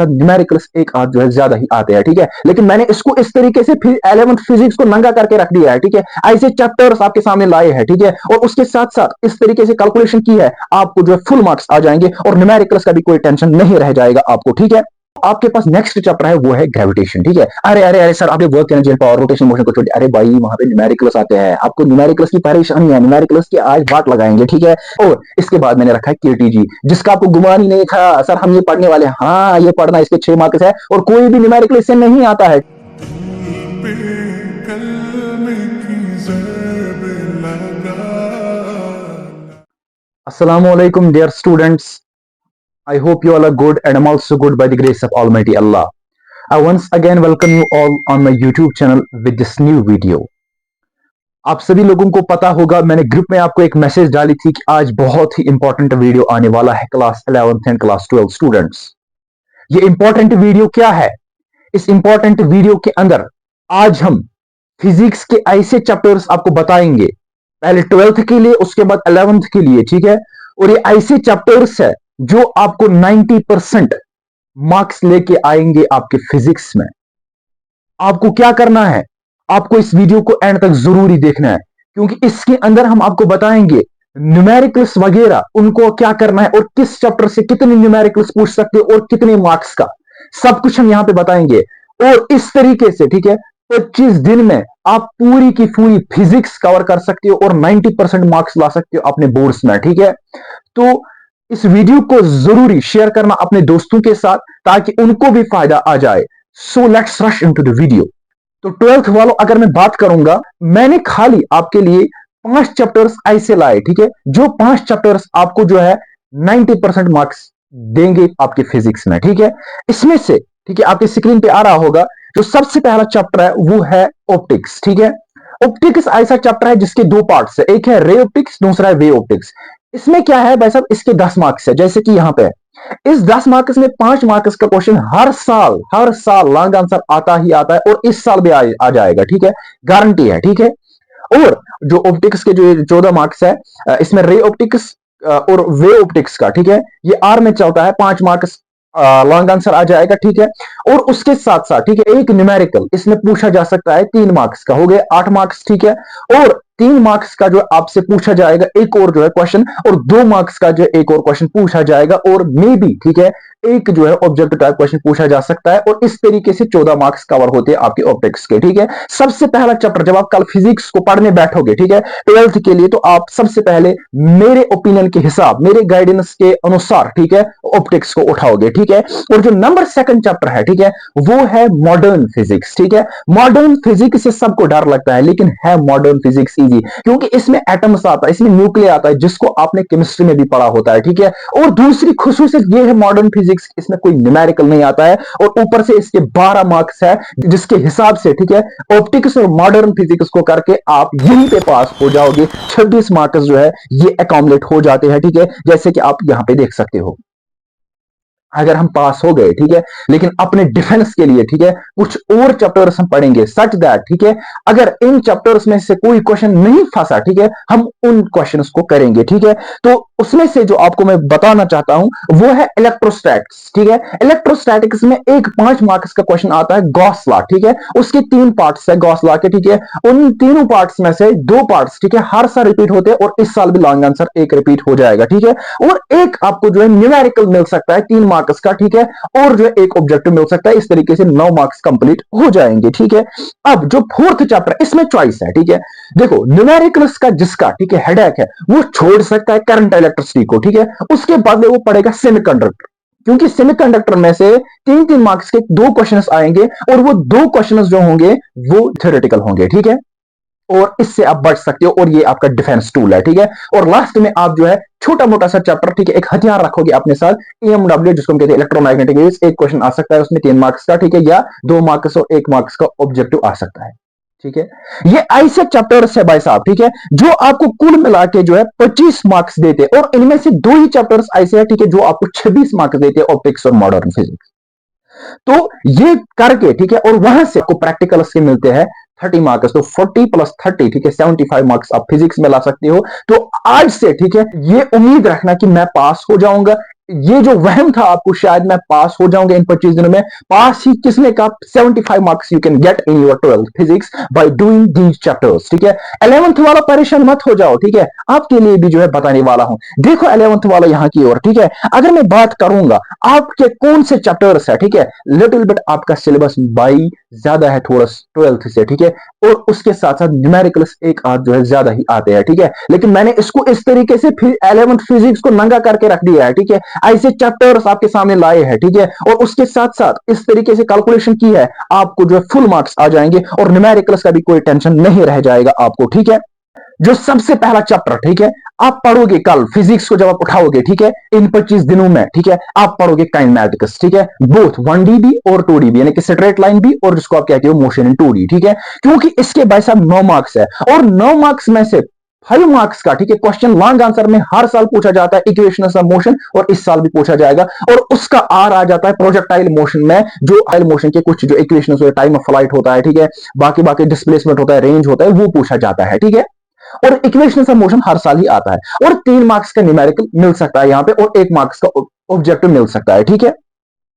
Numericals एक आध जो है ज्यादा ही आते हैं, ठीक है। लेकिन मैंने इसको इस तरीके से 11th फिजिक्स को नंगा करके रख दिया है, ठीक है। ऐसे चैप्टर्स आपके सामने लाए हैं, ठीक है, और उसके साथ साथ इस तरीके से कैलकुलेशन की है, आपको जो है फुल मार्क्स आ जाएंगे और न्यूमेरिकल्स का भी कोई टेंशन नहीं रह जाएगा आपको, ठीक है। आपके पास नेक्स्ट चैप्टर है वो है ग्रेविटेशन, ठीक है। अरे अरे अरे सर, आपने work energy and power rotation motion को छोड़ दिया। अरे भाई, वहां पे न्यूमेरिकल्स आते हैं, आपको न्यूमेरिकल्स की परेशानी है, न्यूमेरिकल्स की आज बात लगाएंगे, ठीक है। और इसके बाद मैंने रखा है केटीजी, जिसका आपको गुमान ही नहीं था सर हम ये पढ़ने वाले हैं। हाँ, ये पढ़ना, इसके 6 मार्क्स है और कोई भी न्यूमेरिकल इससे नहीं आता है। Assalamualaikum dear students. I hope you all are good and I'm also good by the grace of Almighty Allah. I once again welcome you all on my YouTube channel with this new video. आप सभी लोगों को पता होगा, मैंने group में आपको एक मैसेज डाली थी कि आज बहुत ही इंपॉर्टेंट वीडियो आने वाला है class 11th and class 12 students. ये इंपॉर्टेंट वीडियो क्या है? इस इंपॉर्टेंट वीडियो के अंदर आज हम फिजिक्स के ऐसे चैप्टर्स आपको बताएंगे, पहले 12th के लिए, उसके बाद 11th के लिए, ठीक है। और ये ऐसे चैप्टर्स है जो आपको 90% मार्क्स लेके आएंगे आपके फिजिक्स में। आपको क्या करना है? आपको इस वीडियो को एंड तक जरूरी देखना है, क्योंकि इसके अंदर हम आपको बताएंगे न्यूमेरिकल्स वगैरह उनको क्या करना है और किस चैप्टर से कितने न्यूमेरिकल्स पूछ सकते हो और कितने मार्क्स का, सब कुछ हम यहां पे बताएंगे। और इस तरीके से, ठीक है, 25 दिन में आप पूरी की पूरी फिजिक्स कवर कर सकते हो और 90% मार्क्स ला सकते हो अपने बोर्ड्स में, ठीक है। तो इस वीडियो को जरूरी शेयर करना अपने दोस्तों के साथ ताकि उनको भी फायदा आ जाए। So let's rush into the video. तो 12th वालों, अगर मैं बात करूंगा, मैंने खाली आपके लिए 5 चैप्टर्स ऐसे लाए, ठीक है, जो 5 चैप्टर्स आपको जो है 90% मार्क्स देंगे आपके फिजिक्स में, ठीक है। इसमें से, ठीक है, आपकी स्क्रीन पे आ रहा होगा, जो सबसे पहला चैप्टर है वो है ऑप्टिक्स, ठीक है। ऑप्टिक्स ऐसा चैप्टर है जिसके 2 पार्ट्स है, एक है रे ऑप्टिक्स, दूसरा है वे ऑप्टिक्स। इसमें क्या है भाई साहब, इसके 10 मार्क्स है, जैसे कि यहां पे इस 10 मार्क्स में 5 मार्क्स का क्वेश्चन हर साल लॉन्ग आंसर आता ही आता है और इस साल भी आ जाएगा, ठीक है, गारंटी है, ठीक है। और जो ऑप्टिक्स के जो 14 मार्क्स है, इसमें रे ऑप्टिक्स और वे ऑप्टिक्स का, ठीक है, ये आर में चलता है, 5 मार्क्स लॉन्ग आंसर आ जाएगा, ठीक है। और उसके साथ साथ, ठीक है, एक न्यूमेरिकल इसमें पूछा जा सकता है 3 मार्क्स का, हो गए 8 मार्क्स, ठीक है। और 3 मार्क्स का जो आपसे पूछा जाएगा एक और जो है क्वेश्चन, और 2 मार्क्स का जो एक और क्वेश्चन पूछा जाएगा, और मे बी, ठीक है, एक जो है ऑब्जेक्टिव टाइप क्वेश्चन पूछा जा सकता है। और इस तरीके से 14 मार्क्स कवर होते हैं आपके ऑप्टिक्स के, ठीक है। सबसे पहला चैप्टर जब आप कल फिजिक्स को पढ़ने बैठोगे, ठीक है, 12th के लिए, तो आप सबसे पहले मेरे ओपिनियन के हिसाब, मेरे गाइडेंस के अनुसार, ठीक है, ऑप्टिक्स को उठाओगे, ठीक है। और जो नंबर 2 चैप्टर है, ठीक है, वो है मॉडर्न फिजिक्स, ठीक है। मॉडर्न फिजिक्स से सबको डर लगता है, लेकिन है मॉडर्न फिजिक्स इजी, क्योंकि इसमें एटम्स आता है, इसमें न्यूक्लियर आता है, जिसको आपने केमिस्ट्री में भी पढ़ा होता है, ठीक है। और दूसरी खुसूसियत ये है मॉडर्न फिजिक्स, इसमें कोई न्यूमेरिकल नहीं आता है, और ऊपर से इसके 12 मार्क्स है, जिसके हिसाब से, ठीक है, ऑप्टिक्स और मॉडर्न फिजिक्स को करके आप यहीं पे पास हो जाओगे। 26 मार्क्स जो है ये अकोमोडेट हो जाते हैं, ठीक है, जैसे कि आप यहां पे देख सकते हो। अगर हम पास हो गए, ठीक है, लेकिन अपने डिफेंस के लिए, ठीक है, कुछ और चैप्टर्स हम पढ़ेंगे, सच दैट, ठीक है, अगर इन चैप्टर्स में से कोई क्वेश्चन नहीं फंसा, ठीक है, हम उन क्वेश्चंस को करेंगे, ठीक है। तो उसमें से जो आपको मैं बताना चाहता हूं वो है इलेक्ट्रोस्टैटिक्स, ठीक है। इलेक्ट्रोस्टैटिक्स में एक 5 मार्क्स का क्वेश्चन आता है, गॉस लॉ, ठीक है, उसके 3 पार्ट्स है गॉस लॉ के, ठीक है। उन तीनों पार्ट्स में से 2 पार्ट्स, ठीक है, हर साल रिपीट होते हैं और इस साल भी लॉन्ग आंसर एक रिपीट हो जाएगा, ठीक है। और एक आपको जो है न्यूमेरिकल मिल सकता है 3 मार्क्स का, ठीक है, और जो है एक ऑब्जेक्टिव मिल सकता है। इस तरीके से 9 मार्क्स कंप्लीट हो जाएंगे, ठीक है। अब जो 4th चैप्टर, इसमें चॉइस है, ठीक है। देखो, न्यूमेरिकल्स का जिसका, ठीक है, हेडेक है, वो छोड़ सकता है करंट इलेक्ट्रिसिटी को, ठीक है, उसके बदले वो पढ़ेगा सेमीकंडक्टर, क्योंकि सेमीकंडक्टर में से 3-3 मार्क्स के 2 क्वेश्चंस आएंगे और वो 2 क्वेश्चंस जो होंगे वो थ्योरेटिकल होंगे, ठीक है। और इससे आप बच सकते हो और ये आपका डिफेंस टूल है, ठीक है। और लास्ट में आप जो है छोटा मोटा सा चैप्टर, ठीक है, एक हथियार रखोगे अपने साथ, EMW, जिसको हम कहते हैं इलेक्ट्रोमैग्नेटिक वेव्स। एक क्वेश्चन आ सकता है उसमें 3 मार्क्स का, ठीक है, या 2 मार्क्स और 1 मार्क्स का ऑब्जेक्टिव आ सकता है, ठीक है। ये ऐसे चैप्टर्स है भाई साहब, ठीक है, जो आपको कुल मिला के जो है 25 मार्क्स देते हैं, और इनमें से 2 ही चैप्टर्स ऐसे हैं, ठीक है, जो आपको 26 मार्क्स देते हैं, ऑप्टिक्स और मॉडर्न फिजिक्स। तो ये करके, ठीक है, और वहां से आपको प्रैक्टिकल्स के मिलते हैं 30 मार्क्स, तो 40 + 30, ठीक है, 75 मार्क्स आप फिजिक्स में ला सकते हो। तो आज से, ठीक है, ये उम्मीद रखना कि मैं पास हो जाऊंगा, ये जो वहम था आपको शायद मैं पास हो जाऊंगा इन 25 दिनों में, पास ही किसने कहा? 75 marks you can get in your 12th physics by doing these chapters, ठीक है। 11th वाला परेशान मत हो जाओ, ठीक है, आपके लिए भी जो है बताने वाला हूं। देखो 11th वाला यहां की ओर, ठीक है। अगर मैं बात करूंगा आपके कौन से चैप्टर्स है, ठीक है, लिटिल बिट आपका सिलेबस बाई ज्यादा है थोड़ा 12th से, ठीक है, और उसके साथ साथ न्यूमेरिकल्स एक आध जो है ज्यादा ही आते हैं, ठीक है। लेकिन मैंने इसको इस तरीके से फिर 11th फिजिक्स को नंगा करके रख दिया है, ठीक है, ऐसे चैप्टर्स आपके सामने लाए हैं, ठीक है, और उसके साथ साथ इस तरीके से कैलकुलेशन की है, आपको जो है फुल मार्क्स आ जाएंगे और न्यूमेरिकल्स का भी कोई टेंशन नहीं रह जाएगा आपको, ठीक है। जो सबसे पहला चैप्टर, ठीक है, आप पढ़ोगे कल फिजिक्स को जब आप उठाओगे, ठीक है, इन 25 दिनों में, ठीक है, आप पढ़ोगे काइनेमेटिक्स, ठीक है, बोथ 1D भी और 2D भी, यानी कि स्ट्रेट लाइन भी और जिसको आप कहते हो मोशन इन 2D, ठीक है। क्योंकि इसके भाई साहब 9 मार्क्स है और 9 मार्क्स में से 5 मार्क्स का, ठीक है, क्वेश्चन लॉन्ग आंसर में हर साल पूछा जाता है इक्वेशंस ऑफ मोशन, और इस साल भी पूछा जाएगा, और उसका आर आ जाता है प्रोजेक्टाइल मोशन में, जो आइल मोशन के कुछ जो इक्वेशंस होते हैं, टाइम ऑफ फ्लाइट होता है, ठीक है, बाकी बाकी डिस्प्लेसमेंट होता है, रेंज होता है, वो पूछा जाता है, ठीक है। और इक्वेशंस ऑफ मोशन हर साल ही आता है, और 3 मार्क्स का न्यूमेरिकल मिल सकता है यहां पे, और 1 मार्क्स का ऑब्जेक्टिव मिल सकता है, ठीक है।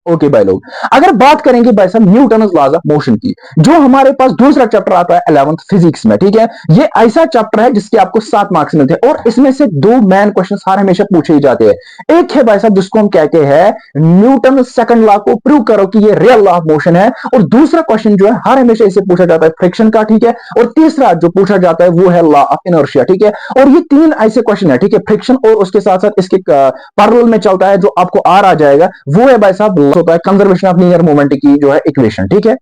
ओके भाई लोग, अगर बात करेंगे भाई साहब न्यूटन्स लॉज ऑफ मोशन की, जो हमारे पास दूसरा चैप्टर आता है 11th फिजिक्स में, ठीक है, ये ऐसा चैप्टर है जिसके आपको 7 मार्क्स मिलते हैं, और इसमें से 2 मेन क्वेश्चंस हर हमेशा पूछे ही जाते हैं। एक है भाई साहब जिसको हम कहते हैं न्यूटन सेकंड लॉ को प्रूव करो कि ये रियल लॉ ऑफ मोशन है, और दूसरा क्वेश्चन जो है हर हमेशा इसे पूछा जाता है फ्रिक्शन का, ठीक है, और तीसरा जो पूछा जाता है वो है लॉ ऑफ इनर्शिया, ठीक है। और ये 3 ऐसे क्वेश्चन है, ठीक है, फ्रिक्शन और उसके साथ साथ इसके पैरेलल में चलता है, जो आपको आर आ जाएगा, वो है भाई साहब होता है कंजर्वेशन ऑफ लीनियर मोमेंट की जो है इक्वेशन, ठीक है।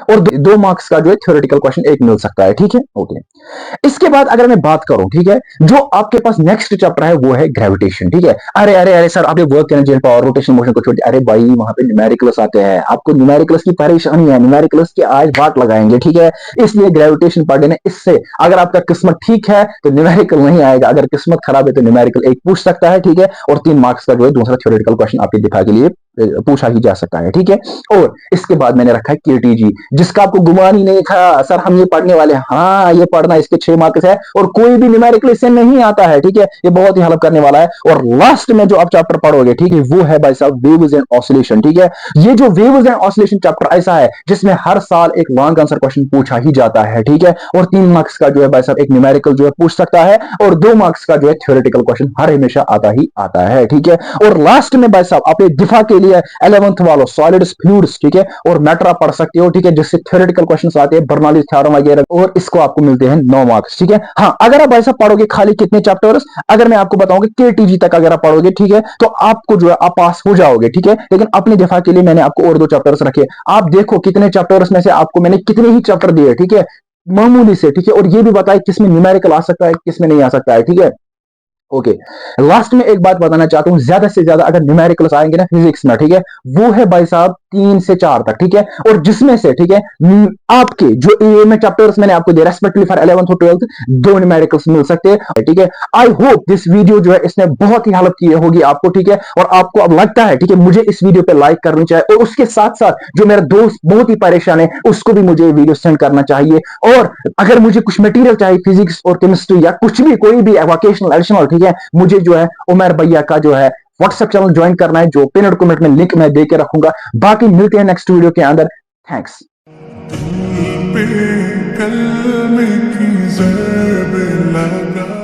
और 2 मार्क्स का जो है थ्योरेटिकल क्वेश्चन एक मिल सकता है, ठीक है। ओके, इसके बाद अगर मैं बात करूं, ठीक है, जो आपके पास नेक्स्ट चैप्टर है वो है ग्रेविटेशन, ठीक है। अरे अरे अरे सर, आपने work energy and power rotation motion को छोड़ दिया। अरे भाई, वहां पे न्यूमेरिकल्स आते हैं, आपको न्यूमेरिकल्स की परेशानी है, न्यूमेरिकल्स की आज बात लगाएंगे, ठीक है। इसलिए ग्रेविटेशन पढ़ लेना, इससे अगर आपका किस्मत ठीक है तो न्यूमेरिकल नहीं आएगा, अगर किस्मत खराब है तो न्यूमेरिकल एक पूछ सकता है, ठीक है, और 3 मार्क्स का जो है दूसरा थ्योरेटिकल क्वेश्चन आपके दिफा के लिए पूछा ही जा सकता है, ठीक है। और इसके बाद मैंने रखा है केटीजी, जिसका आपको गुमान ही नहीं था सर हम ये पढ़ने वाले हैं। हाँ, ये पढ़ना, इसके 6 मार्क्स है और कोई भी न्यूमेरिकल इससे नहीं आता है, ठीक है, ये बहुत ही हेल्प करने वाला है। और लास्ट में जो आप चैप्टर पढ़ोगे, ठीक है, वो है भाई साहब वेव्स एंड ऑसिलेशन, ठीक है। ये जो वेव्स एंड ऑसिलेशन चैप्टर ऐसा है जिसमें हर साल एक लॉन्ग आंसर क्वेश्चन पूछा ही जाता है, ठीक है, और 3 मार्क्स का जो है भाई साहब एक न्यूमेरिकल जो है पूछ सकता है, और 2 मार्क्स का जो है थ्योरेटिकल क्वेश्चन हर हमेशा आता ही आता है, ठीक है। और लास्ट में भाई साहब अपने दिफा के लिए 11th वालों सॉलिड्स फ्लूइड्स, ठीक है, और मैटर पढ़ सकते हो, ठीक है, जिससे थ्योरेटिकल क्वेश्चंस आते हैं, बर्नौलीज थ्योरम वगैरह, और इसको आपको मिलते हैं 9 मार्क्स, ठीक है। हाँ, अगर आप ऐसा पढ़ोगे खाली कितने चैप्टर्स, अगर मैं आपको बताऊंगा केटीजी तक अगर आप पढ़ोगे, ठीक है, तो आपको जो है आप पास हो जाओगे, ठीक है। लेकिन अपने दिफा के लिए मैंने आपको और 2 चैप्टर्स रखे, आप देखो कितने चैप्टर्स में से आपको मैंने कितने ही चैप्टर दिए, ठीक है, मामूली से, ठीक है, और ये भी बताए किसमें न्यूमेरिकल आ सकता है किसमें नहीं आ सकता है, ठीक है। ओके, लास्ट में एक बात बताना चाहता हूं, ज्यादा से ज्यादा अगर न्यूमेरिकल्स आएंगे ना फिजिक्स में, ठीक है, वो है भाई साहब 3 से 4 तक, ठीक है, और जिसमें से, ठीक है, आपके जो ए में चैप्टर्स मैंने आपको दिए रेस्पेक्टिवली फॉर 11th और 12th 2 न्यूमेरिकल्स मिल सकते हैं, ठीक है। आई होप दिस वीडियो जो है इसने बहुत ही हेल्प की होगी आपको, ठीक है, और आपको अब लगता है, ठीक है, मुझे इस वीडियो पे लाइक करनी चाहिए, और उसके साथ साथ जो मेरा दोस्त बहुत ही परेशान है उसको भी मुझे वीडियो सेंड करना चाहिए। और अगर मुझे कुछ मटेरियल चाहिए फिजिक्स और केमिस्ट्री या कुछ भी कोई भी वोकेशनल एडिशनल, ठीक है, मुझे जो है उमर भैया का जो है व्हाट्सएप चैनल ज्वाइन करना है, जो पिन कमेंट में लिंक मैं दे के रखूंगा। बाकी मिलते हैं नेक्स्ट वीडियो के अंदर। थैंक्स। दिल पे कलम की ज़रब लगा।